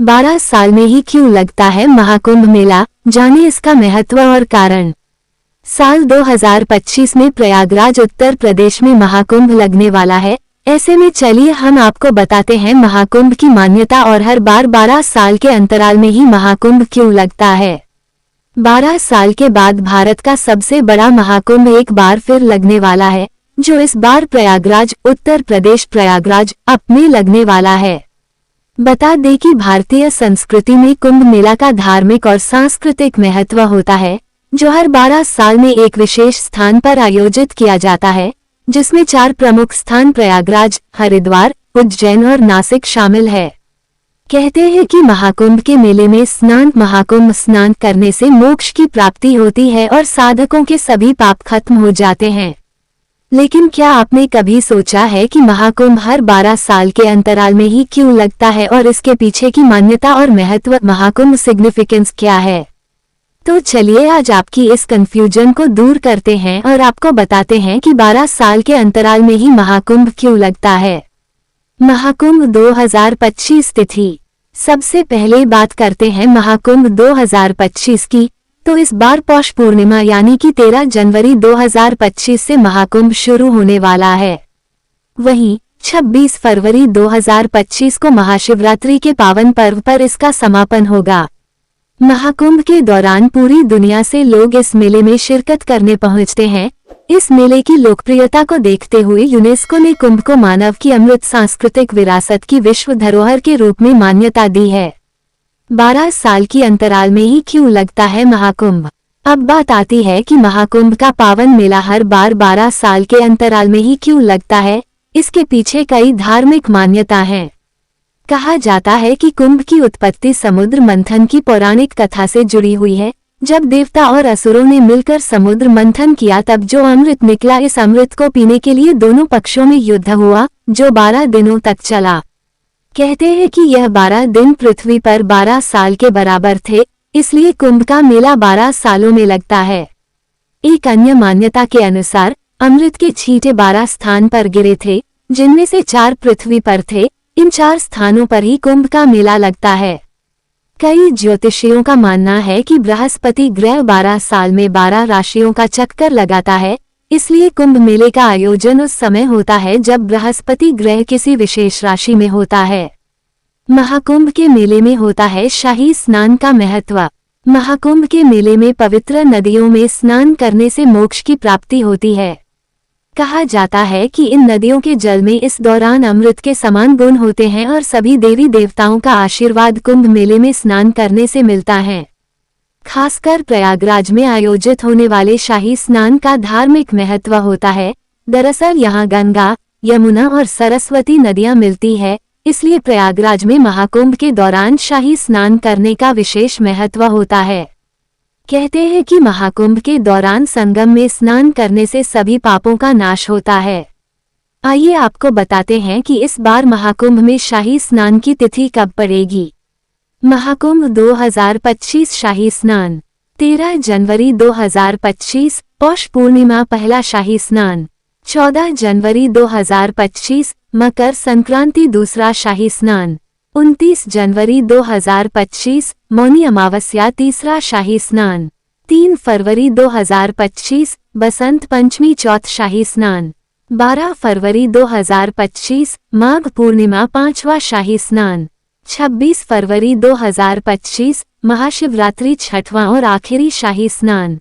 12 साल में ही क्यों लगता है महाकुंभ मेला, जाने इसका महत्व और कारण। साल 2025 में प्रयागराज उत्तर प्रदेश में महाकुंभ लगने वाला है। ऐसे में चलिए हम आपको बताते हैं महाकुंभ की मान्यता और हर बार 12 साल के अंतराल में ही महाकुंभ क्यों लगता है। 12 साल के बाद भारत का सबसे बड़ा महाकुंभ एक बार फिर लगने वाला है, जो इस बार प्रयागराज उत्तर प्रदेश प्रयागराज में लगने वाला है। बता दें कि भारतीय संस्कृति में कुंभ मेला का धार्मिक और सांस्कृतिक महत्व होता है, जो हर 12 साल में एक विशेष स्थान पर आयोजित किया जाता है, जिसमें 4 प्रमुख स्थान प्रयागराज, हरिद्वार, उज्जैन और नासिक शामिल है। कहते हैं कि महाकुंभ के मेले में महाकुंभ स्नान करने से मोक्ष की प्राप्ति होती है और साधकों के सभी पाप खत्म हो जाते हैं। लेकिन क्या आपने कभी सोचा है कि महाकुंभ हर 12 साल के अंतराल में ही क्यों लगता है और इसके पीछे की मान्यता और महत्व, महाकुंभ सिग्निफिकेंस क्या है? तो चलिए आज आपकी इस कंफ्यूजन को दूर करते हैं और आपको बताते हैं कि 12 साल के अंतराल में ही महाकुंभ क्यों लगता है। महाकुंभ 2025 तिथि। सबसे पहले बात करते हैं महाकुंभ 2025 की। तो इस बार पौष पूर्णिमा यानी कि 13 जनवरी 2025 से महाकुंभ शुरू होने वाला है। वहीं 26 फरवरी 2025 को महाशिवरात्रि के पावन पर्व पर इसका समापन होगा। महाकुंभ के दौरान पूरी दुनिया से लोग इस मेले में शिरकत करने पहुंचते हैं। इस मेले की लोकप्रियता को देखते हुए यूनेस्को ने कुंभ को मानव की अमृत सांस्कृतिक विरासत की विश्व धरोहर के रूप में मान्यता दी है। 12 साल की अंतराल में ही क्यों लगता है महाकुंभ। अब बात आती है कि महाकुंभ का पावन मेला हर बार 12 साल के अंतराल में ही क्यों लगता है। इसके पीछे कई धार्मिक मान्यता हैं। कहा जाता है कि कुंभ की उत्पत्ति समुद्र मंथन की पौराणिक कथा से जुड़ी हुई है। जब देवता और असुरों ने मिलकर समुद्र मंथन किया तब जो अमृत निकला, इस अमृत को पीने के लिए दोनों पक्षों में युद्ध हुआ, जो 12 दिनों तक चला। कहते हैं कि यह 12 दिन पृथ्वी पर 12 साल के बराबर थे, इसलिए कुंभ का मेला 12 सालों में लगता है। एक अन्य मान्यता के अनुसार अमृत के छींटे 12 स्थान पर गिरे थे, जिनमें से 4 पृथ्वी पर थे। इन 4 स्थानों पर ही कुंभ का मेला लगता है। कई ज्योतिषियों का मानना है कि बृहस्पति ग्रह 12 साल में 12 राशियों का चक्कर लगाता है, इसलिए कुंभ मेले का आयोजन उस समय होता है जब बृहस्पति ग्रह किसी विशेष राशि में होता है। महाकुंभ के मेले में होता है शाही स्नान का महत्व। महाकुंभ के मेले में पवित्र नदियों में स्नान करने से मोक्ष की प्राप्ति होती है। कहा जाता है कि इन नदियों के जल में इस दौरान अमृत के समान गुण होते हैं और सभी देवी देवताओं का आशीर्वाद कुंभ मेले में स्नान करने से मिलता है। खासकर प्रयागराज में आयोजित होने वाले शाही स्नान का धार्मिक महत्व होता है। दरअसल यहाँ गंगा, यमुना और सरस्वती नदियाँ मिलती है, इसलिए प्रयागराज में महाकुंभ के दौरान शाही स्नान करने का विशेष महत्व होता है। कहते हैं कि महाकुंभ के दौरान संगम में स्नान करने से सभी पापों का नाश होता है। आइए आपको बताते हैं कि इस बार महाकुंभ में शाही स्नान की तिथि कब पड़ेगी। महाकुंभ 2025 शाही स्नान 13 जनवरी 2025 पौष पूर्णिमा पहला शाही स्नान, 14 जनवरी 2025 मकर संक्रांति दूसरा शाही स्नान, 29 जनवरी 2025 मौनी अमावस्या तीसरा शाही स्नान, 3 फरवरी 2025 बसंत पंचमी चौथ शाही स्नान, 12 फरवरी 2025 माघ पूर्णिमा पांचवा शाही स्नान, 26 फरवरी 2025 महाशिवरात्रि छठवां और आखिरी शाही स्नान।